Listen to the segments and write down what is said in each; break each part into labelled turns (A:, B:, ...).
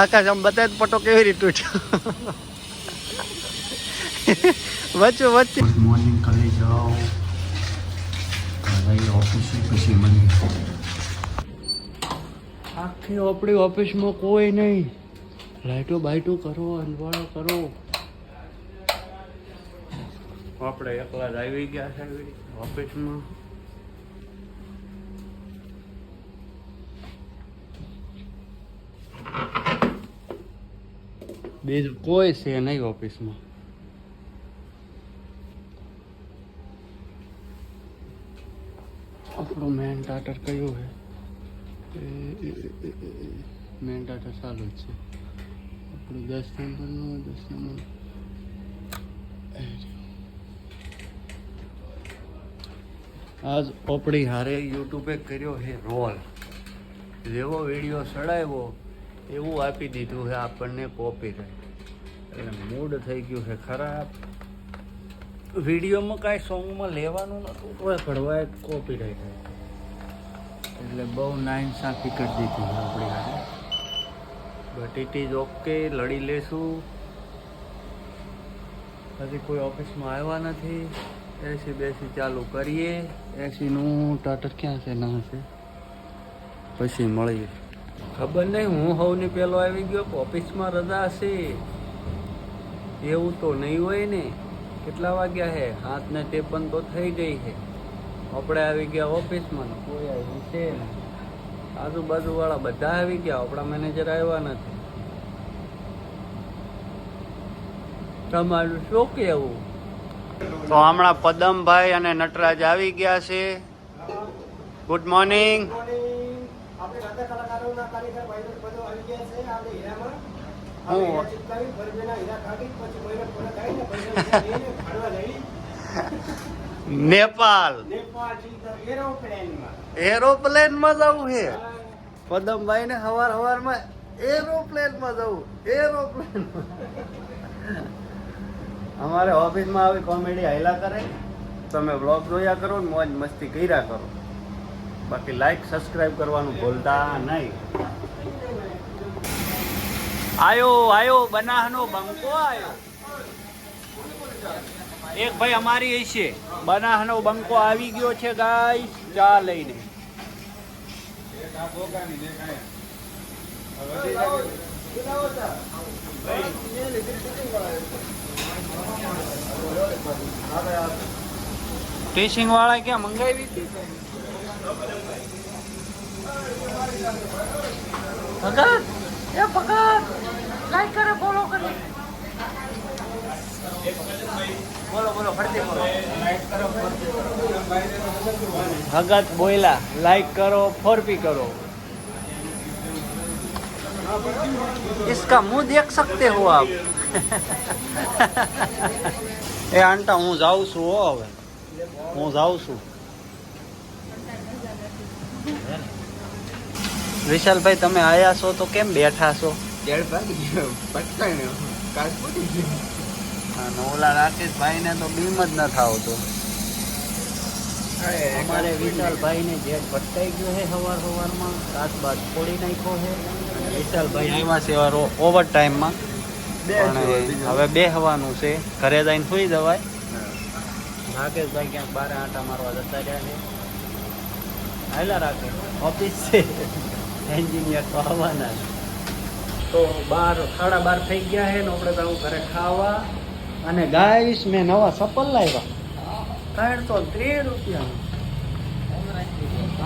A: આકાશ આમ બતાય પટો કેવી રીતે તૂટ્યો વચ્ચે વચ્ચે
B: મોર્નિંગ કાલે જાઓ ભાઈ ઓફિસ પછી મને
A: આખી આપણી ઓફિસમાં કોઈ નહીં. લાઈટો બાઈટો કરો, અંજવાળો કરો. આપણે એકલા જ આવી ગયા છે ઓફિસમાં. બીજું કોઈ છે નહીં ઓફિસમાં. આપણું મેન ટાટર કયું છે? મેન ટાટર ચાલુ જ છે આપણું 10 નંબરનું. 10 નંબર આજ આપણી હારે યુટ્યુબે કર્યો છે રોલ. જેવો વિડીયો ચડાવ્યો એવું આપી દીધું છે આપણને કોપીરાઈટ. એટલે મૂડ થઈ ગયું છે ખરાબ. વિડીયોમાં કાંઈ સોંગમાં લેવાનું નહોતું તોય ભરવાય કોપીરાઈટ. એટલે બહુ નાઇન્સાફી કરી દીધી છે આપણી હારે. બટ ઇટ ઇઝ ઓકે, લડી લેશું. હજી કોઈ ઓફિસમાં આવ્યા નથી. એસી બેસી ચાલુ કરીએ. એસીનું ટાટર ક્યાં છે ના છે પછી મળીએ. ખબર નહીં, હું સૌની પહેલો આવી ગયો. ઓફિસમાં રજા હશે એવું તો નહીં હોય ને. કેટલા વાગ્યા છે? 7:53 તો થઈ ગઈ છે. આપણે આવી ગયા ઓફિસમાં, કોઈ આવ્યું છે ને. આજુબાજુવાળા બધા આવી ગયા, આપણા મેનેજર આવ્યા નથી. તમારું શું કહેવું? તો હમણાં પદમભાઈ અને નટરાજ આવી ગયા છે. Good morning. નેપાલ એરોપ્લેનમાં જવું છે પદમભાઈ ને. સવારમાં એરોપ્લેનમાં જવું. એરોપ્લેનમાં અમારે ઓફિસમાં આવી કોમેડી હાઈલા કરે. તમે વ્લોગ જોયા કરો ને મોજ મસ્તી કર્યા કરો. બાકી લાઈક સબસ્ક્રાઇબ કરવાનું ભૂલતા નહીં. આયો બનાસનો બંકો આયો. એક ભાઈ અમારી છે બનાસનો બંકો આવી ગયો છે ગાઈસ, ચા લઈને. ટેસ્ટિંગ વાળા ક્યાં મંગાવી હતી? ભગત એ ભગત લાઈક કરે, ફોલો કરે. બોલો બોલો ફરતી બોલો. ભગત બોયલા લાઈક કરો, ફોરપી કરો. इसका मुंह देख सकते हो आप. એ આંટા હું જાઉં છું. હવે હું જાઉં છું. વિશાલભાઈ તમે આયા છો તો કેમ બેઠા છો? ઓલા રાકેશભાઈ ને તો બીમ જ ન આવતું. અમારે વિશાલભાઈ ને જેટ ભટકાઈ ગયો છે સવારમાં. રાત બાદ ફોડી નાખ્યો છે. વિશાલભાઈ આવ્યા છે ઓવર ટાઈમમાં. હવે બેહવાનું છે. ઘરે જઈને સુઈ જવાય. રાકેશભાઈ ક્યાંક બારે આંટા મારવા જતા રહ્યા છે. હાલા રાકેશ ઓફિસ છે. એન્જિનિયર તો આવવાના. તો 12:30 થઈ ગયા છે ને આપણે તો ઘરે ખાવા. અને ગાઈસ મેં નવા ચપ્પલ લાવ્યા. 13 રૂપિયા.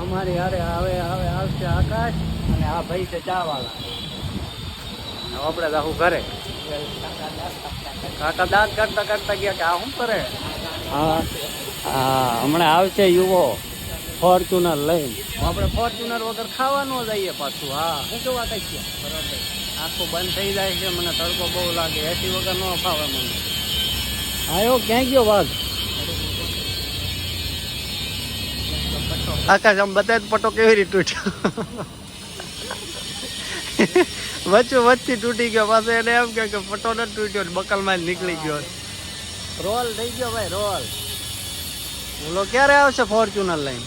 A: અમારી હારે આવશે આકાશ અને આ ભાઈ છે ચા વાળા. આપણે જાહું ઘરે. કાકા દાંત કાઢતા કાઢતા ગયા કે આ શું કરે? હા હમણાં આવશે યુવો ફોર્ચ્યુનર લઈને. આપણે ફોર્ચ્યુનર વગર ખાવાનું જઈએ પાછું. હા શું કેવા કઈ છે? બરાબર. આખું બંધ થઈ જાય છે. મને તડકો બહુ લાગે. એસી વગર ન ફાવે મને. આયો ક્યાં ગયો વાઘ? આકાશ આમ બતાય પટો કેવી રીતે તૂટ્યો. વચ્ચે તૂટી ગયો. પાછો એને એમ કે પટો ન તૂટ્યો, બકલમાં જ નીકળી ગયો. રોલ થઈ ગયો ભાઈ, રોલ. બોલો ક્યારે આવશે ફોર્ચ્યુનર લઈને?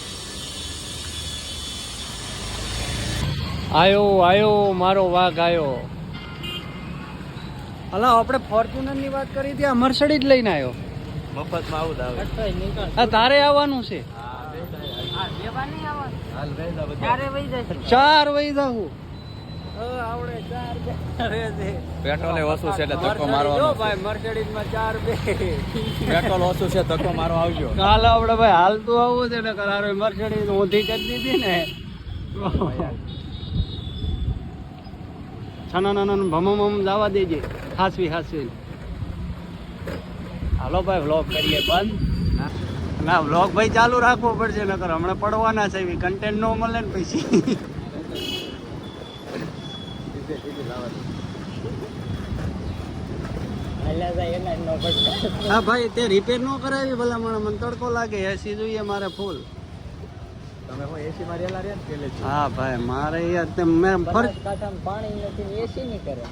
A: આયો મારો વાઘ આયો. હલા આપણે ફોર્ચ્યુનર ની વાત કરી હતી, આ મર્સિડીઝ લઈને આવ્યો.
C: મફતમાં આવું આવે.
A: આ તારે આવવાનું છે. ચાર વહી જાવું.
C: પેટ્રોલ ઓછું છે એટલે ધક્કો મારવાનો.
A: ભાઈ મર્સિડીઝ માં 4 બે
C: પેટ્રોલ ઓછું છે, ધક્કો મારવા આવજો.
A: કાલે આપણે ભાઈ હાલતું આવવું છે ને કરારો મર્સિડીઝ ઊંધી કરી દીધી ને. છાના ભમ જવા દેજે, હાસવી. હાલો ભાઈ વ્લોગ કરીએ બંધ. ના વ્લોગ ભાઈ ચાલુ રાખવો પડશે, નકર હમણાં પડવાના છે, એવી કન્ટેન્ટ ન મળે ને પછી. હા ભાઈ તે રિપેર ન કરાવી ભલા મને તડકો લાગે, એસી જોઈએ મારે ફૂલ.
C: તમે હું એસી માં રેલા રહ્યા ને પેલેથી.
A: હા ભાઈ મારે યાર તે મેં
D: પાણી નથી એસી નહીં કરે.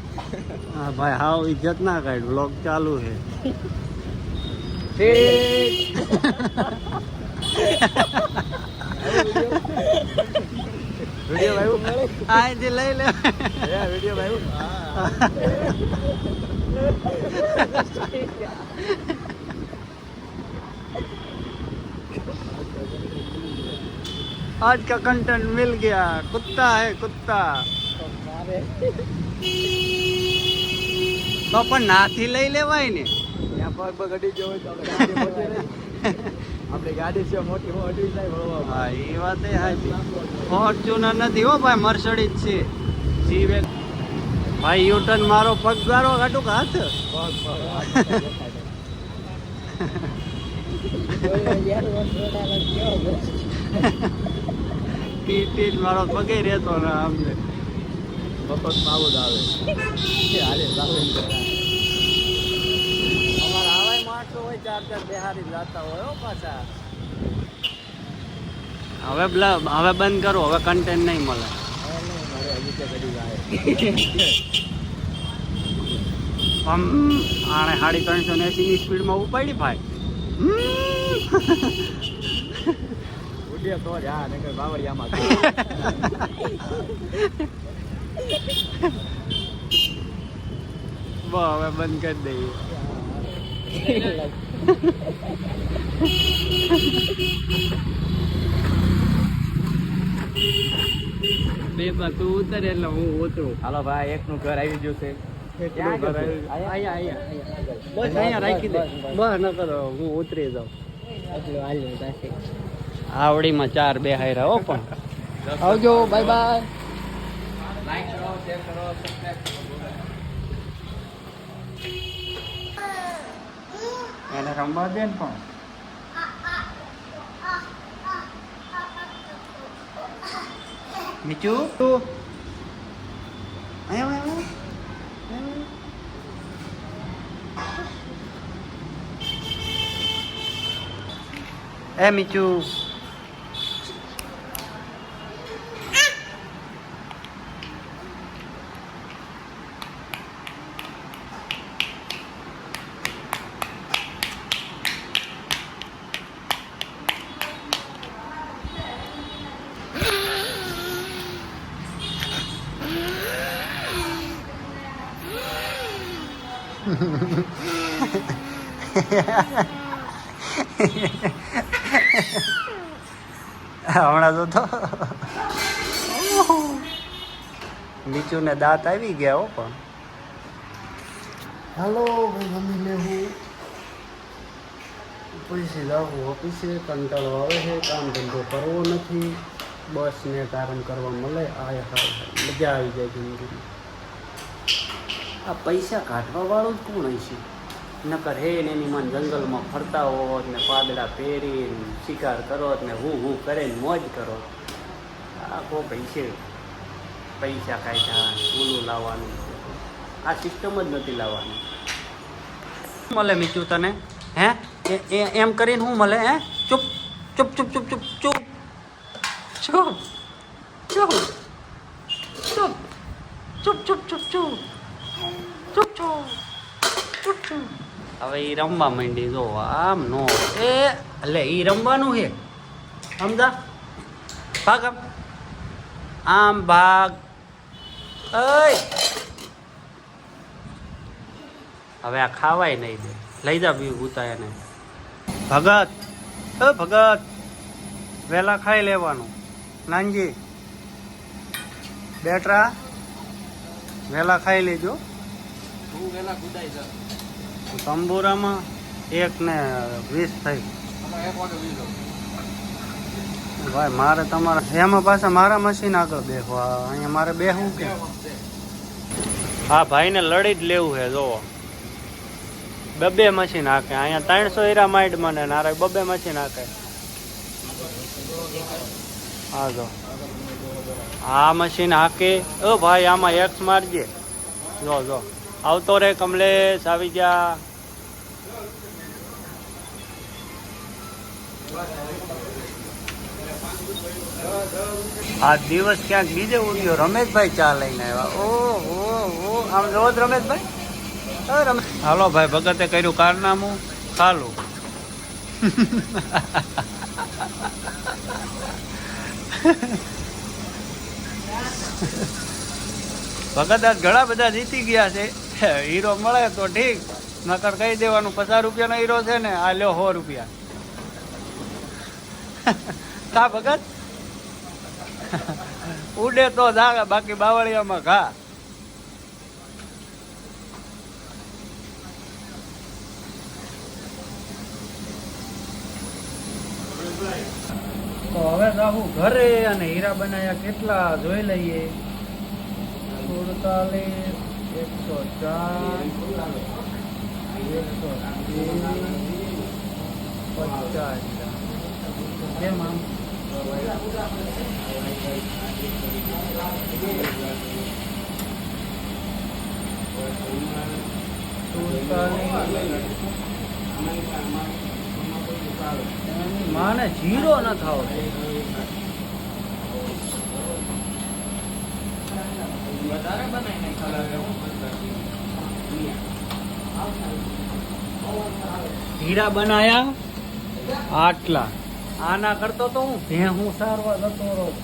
A: હા ભાઈ હાવ ઇજ્જત ના કાઢ, વ્લોગ ચાલુ છે.
C: વિડિયો આવ્યું.
A: અહીંથી લઈ લે.
C: વિડિયો આવ્યું.
A: आज का कंटेंट मिल गया, कुत्ता है कुत्ता. તો પણ નાથી લઈ લેવાય ને.
C: ત્યાં પગ અડી ગયો હોય તો આપણી ગાડી છે મોટી અડી જાય વળવા.
A: હા એ વાત એ હાચી. ફોર્ચ્યુનર નથી હો ભાઈ, મર્સિડીઝ છે. જીવે ભાઈ યુટર્ન મારો પગ ગારો કાઢું કે હાથ. ટીટ મારો પગે રહેતો ને આમને.
C: મફતમાં આવું જ આવે. હાલે
A: અમારા આવાય માણસો હોય 4 બેહારી જાતા હોય હો પાછા. હવે બંધ કરો, હવે કન્ટેન્ટ નહીં મળે. આણે 380 ની સ્પીડમાં ઉપાડી ભાઈ.
C: ઉડે તો જ હા, નકર બાવળિયામાં.
A: હવે બંધ કરી દઈએ. બે તું ઉતર એટલે હું ઉતરું.
C: હાલો ભાઈ, એકનું ઘર આવી ગયું છે.
A: અહીંયા રાખી દે. બસ ન કરો, હું ઉતરી જાઉં. આવડીમાં 4 બેહાયરા હો પણ. આવજો, બાય બાય.
C: લાઈક કરો, શેર કરો, સબસ્ક્રાઇબ કરો.
A: એને રમવા દે ને પણ. મીચુ એ મીચુ હમણાં તો મીચુ ને દાંત આવી ગયા હો પણ. હાલો ભાઈ, જમી લેવું પછી જાઉં ઓફિસે. કંટાળો આવે છે, કામ ધંધો કરવો નથી, બસ ને કારણ કરવા મળે. આય હાય મજા આવી જાય જિંદગીમાં. આ પૈસા કાઢવા વાળું જ કોણ હશે? નકર હે ને એની મન જંગલમાં ફરતા હોત ને પાદડા પહેરીને શિકાર કરો ને હું કરે ને મોજ કરો. આ કોક હશે પૈસા કાઢ્યા ઓલું લાવવાનું. આ સિસ્ટમ જ નથી લાવવાની. મળે મીચુ તને? હે એમ કરીને શું મળે? હે ચૂપ ચૂપ ચૂપ ચૂપ ચૂપ ચૂપ ચૂપ ચૂપ ચૂપ ચૂપ ચૂપ ચૂપ ચૂપ ચૂપ ચૂપ ચૂપ. હવે એ રમવા માંડી. જો આમ નો એ એટલે એ રમવાનું છે, સમજા? ભાગ આમ ભાગ. હવે આ ખાવાય નહીં દે. લઈ જા બી ઉતાય ને. ભગત ભગત વહેલા ખાઈ લેવાનું. નાનજી બેટરા વહેલા ખાઈ લેજો.
C: તું વેલા કુદાઈ જા.
A: તંબુરામાં 1:20 થઈ.
C: અમે 1 વાગે વીજો.
A: ભાઈ મારે તમારા એમાં પાછા મારા મશીન આગળ બેસવા અહીંયા મારે બેસવું કે હા ભાઈને લડી જ લેવું છે. જોવો બબે મશીન હાકે અહીંયા 300 હીરા માઇડ મને નારે બબે મશીન હાકે. હા જો આ મશીન હાકે. ઓ ભાઈ આમાં એક્સ મારજે. જો જો આવતો રે કમલેશ આવી જા. આ દિવસ ક્યાંક બીજે ઉડ્યો. રમેશભાઈ ચા લઈને આવ્યા. ઓ આમ જોવો જ રમેશભાઈ. હાલો ભાઈ ભગતે કર્યું કારનામું ચાલું. ભગત આજ ઘણા બધા જીતી ગયા છે. હીરો મળે તો ઠીક, નકર કહી દેવાનું 50 રૂપિયાનો હીરો છે ને આ લ્યો 100 રૂપિયા. કા ભગત ઉડે તો જાગે, બાકી બાવળિયામાં ઘા. તો હવે જાહું ઘરે અને હીરા બનાયા કેટલા જોઈ લઈએ. 47, 104, 150. કેમ આમ માને જીરો ન થાવ. હીરા બનાયા આટલા. આના કરતો તો હું ભેહું સારવા જતો રહું.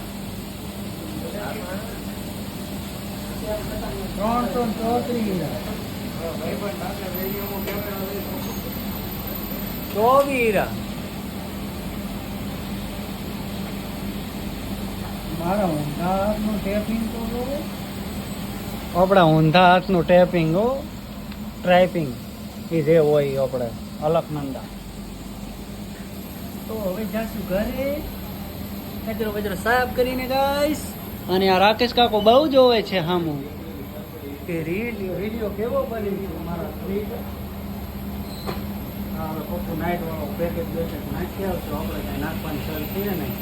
A: 334 હીરા, 24 હીરા. મારા ઊંધા હાથનું ટેપિંગ તો આપણા ઊંધા હાથનું ટેપિંગ હો, ટ્રાઇપિંગ એ જે હોય આપણે અલકનંદા. તો હવે જાશું ઘરે, કચરો કચરો સાફ કરીને ગાઈસ. અને આ રાકેશ કાકો બહુ જોવે છે હામું કે વિડીયો કેવો બની છે મારા સ્વીટ. હા હવે કોકું નાઇટ વાળો પેકેટ નાખી આવશો. આપણે કાંઈ નાખવાની સર છે નહીં.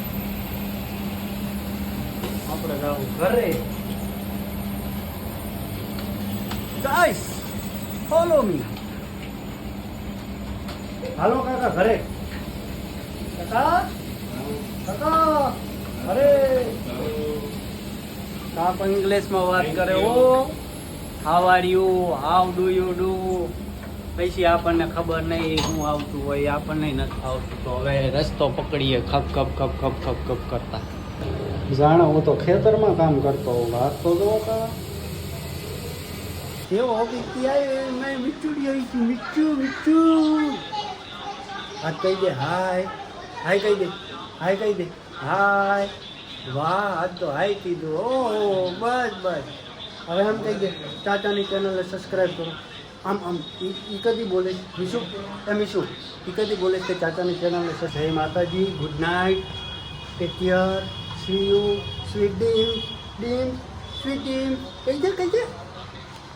A: આપણે જવું ઘરે. Guys follow me. હાલો કાકા ઘરે. કાકા કાકા અરે કાકો ઇંગ્લિશમાં વાત કરે. Oh how are you, how do you do. પછી આપણને ખબર નહીં શું આવતું હોય, આપણને નથી આવતું. તો હવે રસ્તો પકડીએ ખપ ખપ ખપ ખપ ખપ ખપ કરતા. જાણો હું તો ખેતરમાં કામ કરતો હોઉં. વાત તો જો કેવો ઓફિસથી આવ્યો મેં મીઠુડી આવી છું. મીઠું મીઠું આ કહી દે હાય. હાય કહી દે, હાય કહી દે, હાય. વાહ આજ તો હાય કીધું. ઓહો બસ બસ. હવે આમ કહી દે ચાચાની ચેનલને સબસ્ક્રાઈબ કરો. આમ આમ ઈ કદી બોલે મીશુ, એ મીશુ ઈ કદી બોલે કે ચાચાની ચેનલને જય માતાજી, good night, take care, C you, sweet dim dim, sweet dim. કહી દે કહી દે.